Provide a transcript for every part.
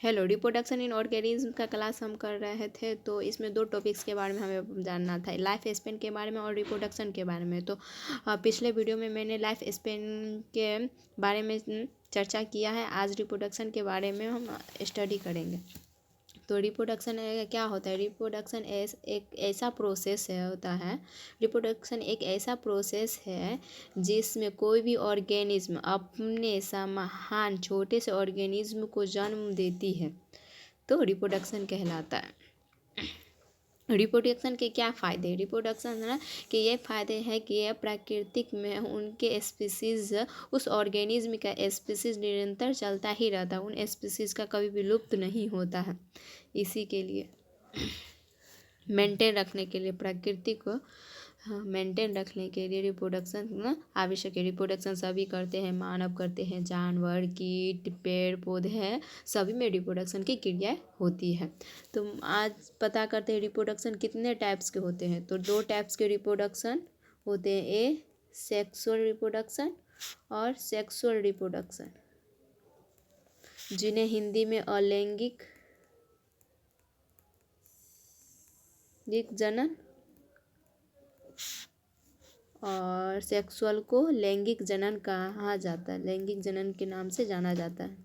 Hello, reproduction in organism का class हम कर रहे थे। तो इसमें दो टॉपिक्स के बारे में हमें जानना था, लाइफ स्पेन के बारे में और रिप्रोडक्शन के बारे में। तो पिछले वीडियो में मैंने लाइफ स्पेन के बारे में चर्चा किया है। आज रिप्रोडक्शन के बारे में हम स्टडी करेंगे। तो रिप्रोडक्शन क्या होता है? रिप्रोडक्शन एक ऐसा प्रोसेस है। रिप्रोडक्शन एक ऐसा प्रोसेस है जिसमें कोई भी ऑर्गेनिज्म अपने समान छोटे से ऑर्गेनिज्म को जन्म देती है, तो रिप्रोडक्शन कहलाता है। रिप्रोडक्शन के क्या फ़ायदे? रिप्रोडक्शन है ना कि ये फ़ायदे हैं कि यह प्राकृतिक में उनके स्पीसीज़, उस ऑर्गेनिज्म का स्पीसीज़ निरंतर चलता ही रहता है, उन स्पीसीज़ का कभी भी लुप्त नहीं होता है। इसी के लिए मेंटेन रखने के लिए, प्रकृति को मेंटेन रखने के लिए रिप्रोडक्शन आवश्यक है। रिप्रोडक्शन सभी करते हैं, मानव करते हैं, जानवर, कीट, पेड़ पौधे हैं, सभी में रिप्रोडक्शन की क्रिया होती है। तो आज पता करते हैं रिप्रोडक्शन कितने टाइप्स के होते हैं। तो दो टाइप्स के रिप्रोडक्शन होते हैं, ए सेक्सुअल रिप्रोडक्शन और सेक्सुअल रिप्रोडक्शन, जिन्हें हिंदी में अलैंगिक जनन और सेक्सुअल को लैंगिक जनन कहा जाता है, लैंगिक जनन के नाम से जाना जाता है।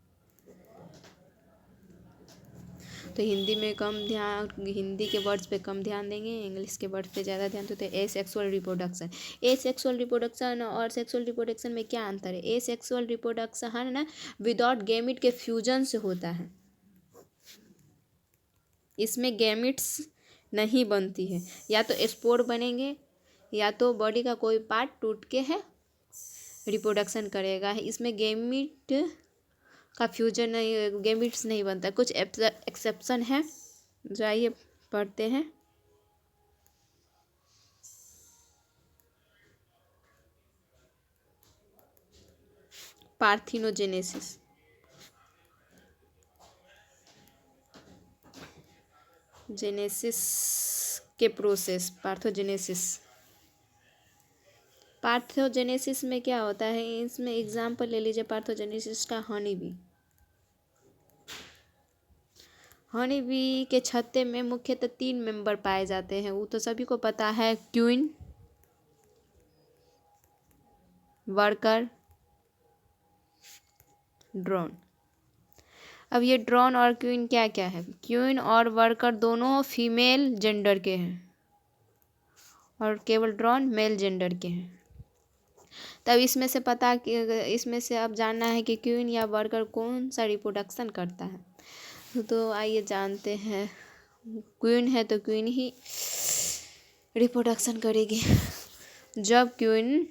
तो हिंदी में कम ध्यान, हिंदी के वर्ड्स पे कम ध्यान देंगे, इंग्लिश के वर्ड्स पे ज़्यादा ध्यान देते हैं। ए सेक्सुअल रिप्रोडक्शन, ए सेक्सुअल रिप्रोडक्शन और सेक्सुअल रिप्रोडक्शन में क्या अंतर है? ए सेक्सुअल रिप्रोडक्शन है ना विदाउट गैमिट के फ्यूजन से होता है। इसमें गैमिट्स नहीं बनती है, या तो स्पोर बनेंगे या तो बॉडी का कोई पार्ट टूट के है रिप्रोडक्शन करेगा। इसमें गैमिट का फ्यूजन नहीं, गैमिट्स नहीं बनता। कुछ एक्सेप्शन है जो आइए पढ़ते हैं। पार्थिनोजेनेसिस, जेनेसिस के प्रोसेस, पार्थोजेनेसिस में क्या होता है? इसमें एग्जाम्पल ले लीजिए पार्थोजेनेसिस का हनी बी के छत्ते में मुख्यतः 3 मेंबर पाए जाते हैं। वो तो सभी को पता है, क्वीन, वर्कर, ड्रोन। अब ये ड्रोन और क्वीन क्या क्या है? क्वीन और वर्कर दोनों फीमेल जेंडर के हैं और केवल ड्रोन मेल जेंडर के हैं। तब इसमें से अब जानना है कि क्वीन या वर्कर कौन सा रिप्रोडक्शन करता है। तो आइए जानते हैं। क्वीन है तो क्वीन ही रिप्रोडक्शन करेगी। जब क्वीन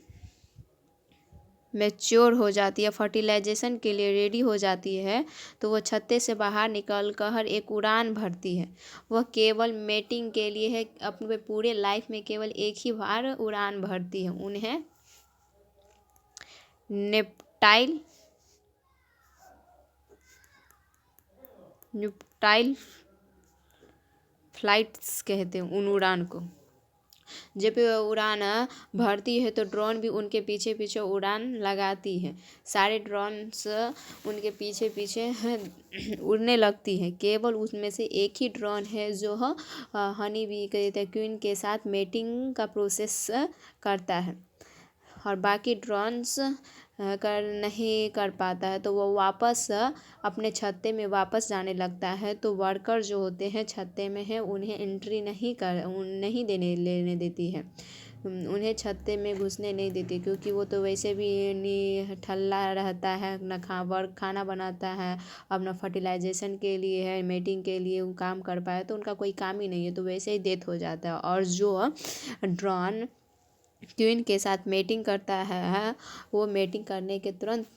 मैच्योर हो जाती है, फर्टिलाइजेशन के लिए रेडी हो जाती है, तो वह छत्ते से बाहर निकल कर एक उड़ान भरती है। वह केवल मेटिंग के लिए है, अपने पूरे लाइफ में केवल एक ही बार उड़ान भरती है। उन्हें न्यूप्टाइल फ्लाइट्स कहते हैं उन उड़ान को। जब उड़ान भरती है तो ड्रोन भी उनके पीछे पीछे उड़ान लगाती है। सारे ड्रोन्स उनके पीछे पीछे उड़ने लगती हैं। केवल उसमें से एक ही ड्रोन है जो हनी बी कहते हैं क्वीन के साथ मेटिंग का प्रोसेस करता है, और बाकी ड्रोन्स नहीं कर पाता है, तो वो वापस अपने छत्ते में वापस जाने लगता है। तो वर्कर जो होते हैं छत्ते में है, उन्हें एंट्री नहीं लेने देती है, उन्हें छत्ते में घुसने नहीं देती, क्योंकि वो तो वैसे भी ठल्ला रहता है, न खाना बनाता है, अपना फर्टिलाइजेशन के लिए है, मेटिंग के लिए वो काम कर पाए, तो उनका कोई काम ही नहीं है, तो वैसे ही डेथ हो जाता है। और जो ड्रोन क्वीन के साथ मेटिंग करता है, वो मेटिंग करने के तुरंत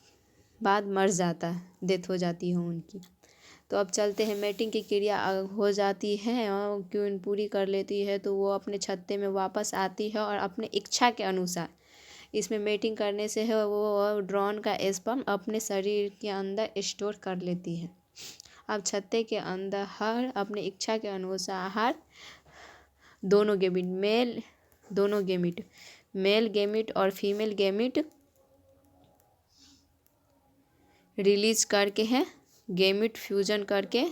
बाद मर जाता है, डेथ हो जाती है उनकी। तो अब चलते हैं, मेटिंग की क्रिया हो जाती है और क्वीन पूरी कर लेती है, तो वो अपने छत्ते में वापस आती है और अपने इच्छा के अनुसार, इसमें मेटिंग करने से है वो ड्रोन का स्पर्म अपने शरीर के अंदर स्टोर कर लेती है। अब छत्ते के अंदर हर अपनी इच्छा के अनुसार दोनों गेमिट मेल गेमिट और फीमेल गेमिट रिलीज करके है गेमिट फ्यूजन करके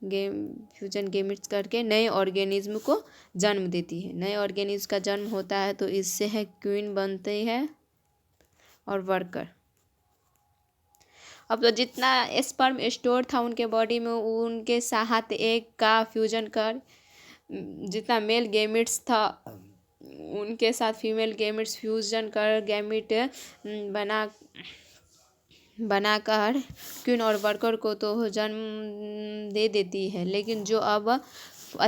गेमिट्स करके नए ऑर्गेनिज्म को जन्म देती है। नए ऑर्गेनिज्म का जन्म होता है तो इससे है क्वीन बनती है और वर्कर। अब तो जितना स्पर्म स्टोर था उनके बॉडी में, उनके साथ एक का फ्यूजन कर, जितना मेल गेमिट्स था उनके साथ फीमेल गेमिट्स फ्यूजन कर गैमिट बनाकर क्वीन और वर्कर को तो जन्म दे देती है। लेकिन जो अब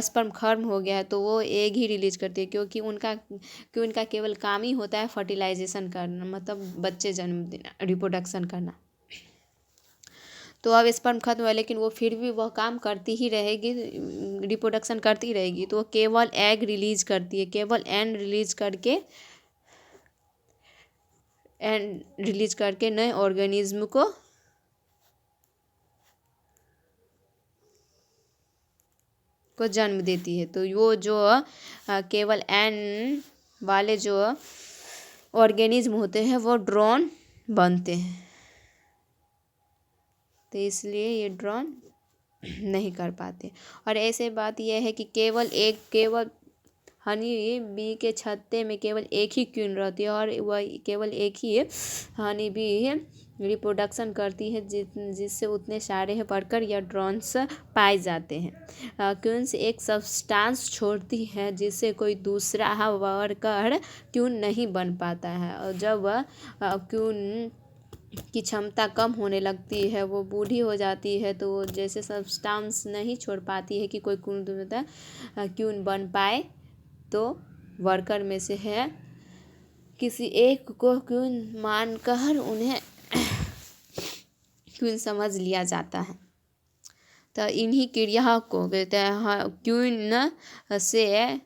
स्पर्म खत्म हो गया है तो वो एग ही रिलीज करती है, क्योंकि उनका केवल काम ही होता है फर्टिलाइजेशन करना, मतलब बच्चे जन्म देना, रिप्रोडक्शन करना। तो अब स्पर्म खत्म हुआ लेकिन वो फिर भी वह काम करती ही रहेगी, रिप्रोडक्शन करती रहेगी। तो वो केवल एग रिलीज करती है, केवल एंड रिलीज करके नए ऑर्गेनिज्म को जन्म देती है। तो वो जो केवल एन वाले जो ऑर्गेनिज्म होते हैं वो ड्रोन बनते हैं, तो इसलिए ये ड्रोन नहीं कर पाते। और ऐसे बात यह है कि केवल हनी बी के छत्ते में केवल एक ही क्वीन रहती है और वह केवल एक ही हनी बी रिप्रोडक्शन करती है, जिससे उतने सारे वर्कर या ड्रोन्स पाए जाते हैं। क्वीन्स एक सब्सटेंस छोड़ती है जिससे कोई दूसरा वर्कर क्वीन नहीं बन पाता है। और जब क्वीन की क्षमता कम होने लगती है, वो बूढ़ी हो जाती है, तो वो जैसे सब्सटेंस नहीं छोड़ पाती है कि कोई क्वीन बन पाए, तो वर्कर में से है किसी एक को क्वीन मानकर उन्हें क्वीन समझ लिया जाता है। तो इन्हीं क्रिया को कहते हैं क्वीन से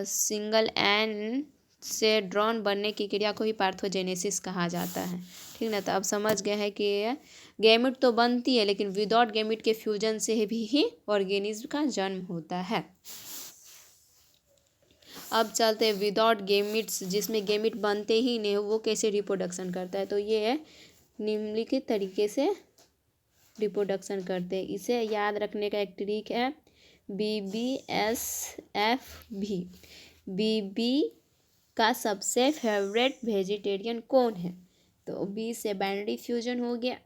सिंगल एन से ड्रोन बनने की क्रिया को ही पार्थोजेनेसिस कहा जाता है। ठीक ना। तो अब समझ गए हैं कि गैमिट तो बनती है लेकिन विदाउट गैमिट के फ्यूजन से भी ही ऑर्गेनिज्म का जन्म होता है। अब चलते हैं विदाउट गैमिट्स, जिसमें गैमिट बनते ही नहीं, वो कैसे रिप्रोडक्शन करता है। तो ये निम्नलिखित तरीके से रिप्रोडक्शन करते हैं। इसे याद रखने का एक ट्रिक है BBSFV। बीबी का सबसे फेवरेट वेजिटेरियन कौन है। तो बी से बाइनरी फ्यूजन हो गया,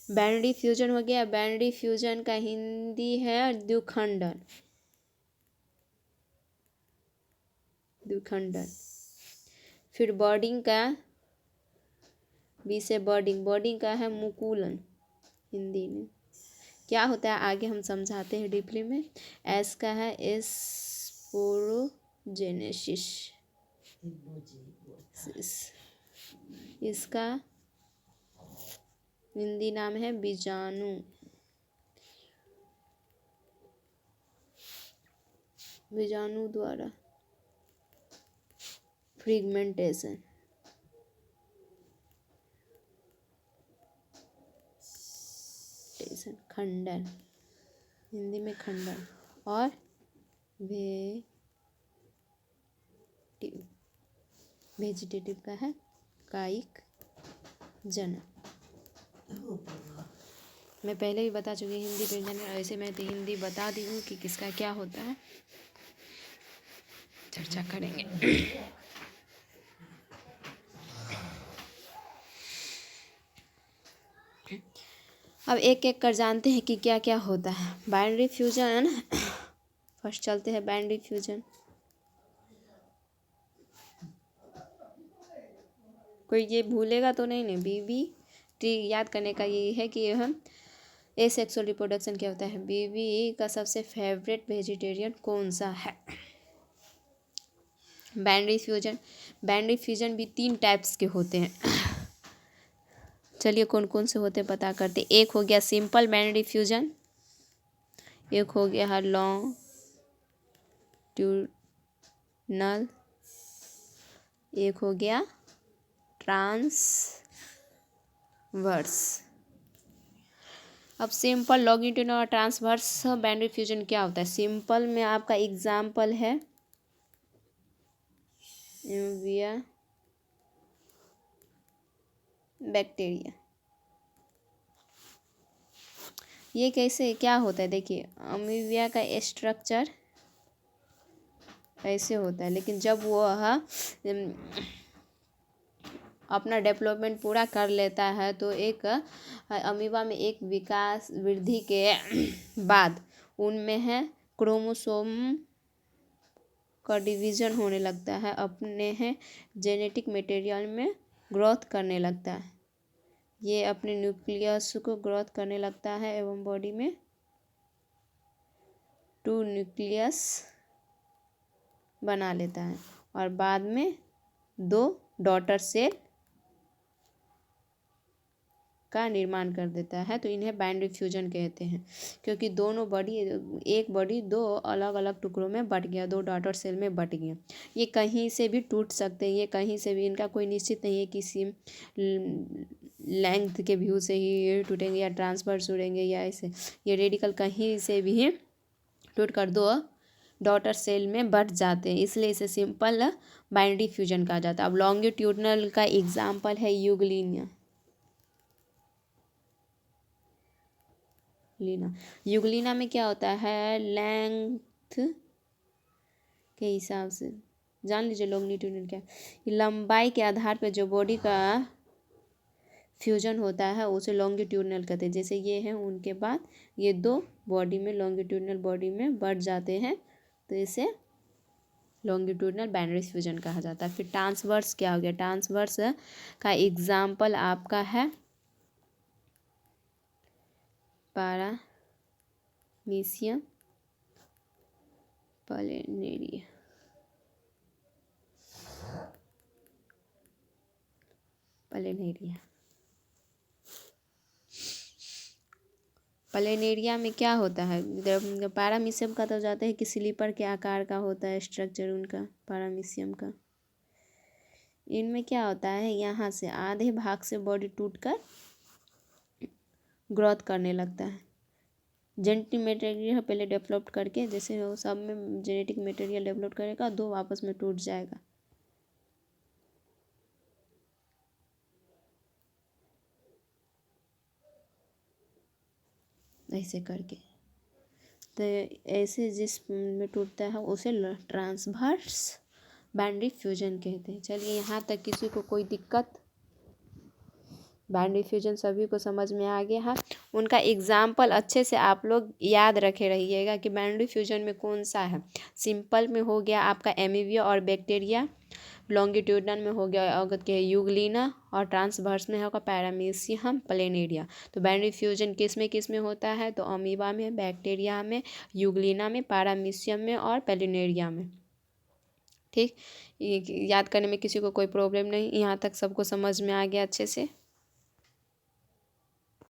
बाइनरी फ्यूजन का हिंदी है द्विखंडन। फिर बॉर्डिंग का, बी से बॉर्डिंग का है मुकुलन। हिंदी में क्या होता है आगे हम समझाते हैं डीपली में। एस का है स्पोरोजेनेसिस, इसका हिंदी नाम है बीजाणु द्वारा फ्रेगमेंटेशन। खंडन, हिंदी में खंडन। और वेजिटेटिव का है कायिक जनन। मैं पहले भी बता चुकी हिंदी व्यंजन, ऐसे मैं तो हिंदी बता दी हूँ कि किसका क्या होता है, चर्चा करेंगे। अब एक एक कर जानते हैं कि क्या क्या होता है। बाइनरी फ्यूजन, फर्स्ट चलते हैं बाइनरी फ्यूजन। कोई ये भूलेगा तो नहीं ने। BBT याद करने का ये है कि हम एसेक्सुअल रिप्रोडक्शन क्या होता है। बीबी का सबसे फेवरेट वेजिटेरियन कौन सा है। बाइनरी फ्यूजन भी 3 टाइप्स के होते हैं। चलिए कौन कौन से होते पता करते। एक हो गया सिंपल बाइनरी फ्यूजन, एक हो गया लॉन्गिट्यूडिनल, एक हो गया ट्रांसवर्स। अब सिंपल, लॉन्गिट्यूडिनल और ट्रांसवर्स बाइनरी फ्यूजन क्या होता है। सिंपल में आपका एग्जाम्पल है बैक्टीरिया। ये कैसे क्या होता है, देखिए अमीबिया का स्ट्रक्चर ऐसे होता है, लेकिन जब वह अपना डेवलपमेंट पूरा कर लेता है तो एक अमीबा में एक विकास वृद्धि के बाद उनमें है क्रोमोसोम का डिवीज़न होने लगता है, अपने हैं जेनेटिक मटेरियल में ग्रोथ करने लगता है। ये अपने न्यूक्लियस को ग्रोथ करने लगता है एवं बॉडी में 2 न्यूक्लियस बना लेता है और बाद में 2 डॉटर सेल का निर्माण कर देता है। तो इन्हें बाइनरी फ्यूजन कहते हैं, क्योंकि दोनों बॉडी एक बॉडी 2 अलग अलग टुकड़ों में बट गया, 2 डॉटर सेल में बट गया। ये कहीं से भी टूट सकते हैं, ये कहीं से भी, इनका कोई निश्चित नहीं है किसी लेंथ के व्यू से ही टूटेंगे या ट्रांसफर टूटेंगे या ऐसे। ये रेडिकल कहीं से भी टूट कर 2 डॉटर सेल में बट जाते हैं, इसलिए इसे सिंपल बाइनरी फ्यूजन कहा जाता है। अब लॉन्गिट्यूडनल का एग्जाम्पल है यूग्लिनिया। यूग्लिना में क्या होता है, लेंथ के हिसाब से जान लीजिए लॉन्गिट्यूडनल क्या है। लंबाई के आधार पर जो बॉडी का फ्यूजन होता है उसे लॉन्गिट्यूडनल कहते हैं। जैसे ये हैं, उनके बाद ये 2 बॉडी में लॉन्गिट्यूडनल बॉडी में बढ़ जाते हैं, तो इसे लॉन्गिट्यूडनल बाइनरी फ्यूजन कहा जाता है। फिर ट्रांसवर्स क्या हो गया, ट्रांसवर्स का एग्जाम्पल आपका है पैरामीशियम प्लेनेरिया। प्लेनेरिया में क्या होता है, पैरामीशियम का तो जाता है कि स्लीपर के आकार का होता है स्ट्रक्चर उनका पैरामीशियम का। इनमें क्या होता है, यहाँ से आधे भाग से बॉडी टूटकर ग्रोथ करने लगता है। जेनेटिक मटेरियल पहले डेवलप करके, जैसे वो सब में जेनेटिक मटेरियल डेवलप करेगा, 2 आपस में टूट जाएगा। ऐसे करके, तो ऐसे जिस में टूटता है उसे ट्रांसवर्स बाइनरी फ्यूजन कहते हैं। चलिए यहाँ तक किसी को कोई दिक्कत, बाइनरी फ्यूजन सभी को समझ में आ गया है। उनका एग्जाम्पल अच्छे से आप लोग याद रखे रहिएगा कि बाइनरी फ्यूजन में कौन सा है। सिंपल में हो गया आपका एमीबिया और बैक्टीरिया, लॉन्गिट्यूडनल में हो गया अवगत के यूग्लिना, और ट्रांसवर्स में होगा पैरामीशियम प्लेनेरिया। तो बाइनरी फ्यूजन किस में होता है, तो अमीबा में, बैक्टीरिया में, यूग्लिना में, पैरामीशियम में और प्लेनेरिया में। ठीक, याद करने में किसी को कोई प्रॉब्लम नहीं, यहाँ तक सबको समझ में आ गया अच्छे से।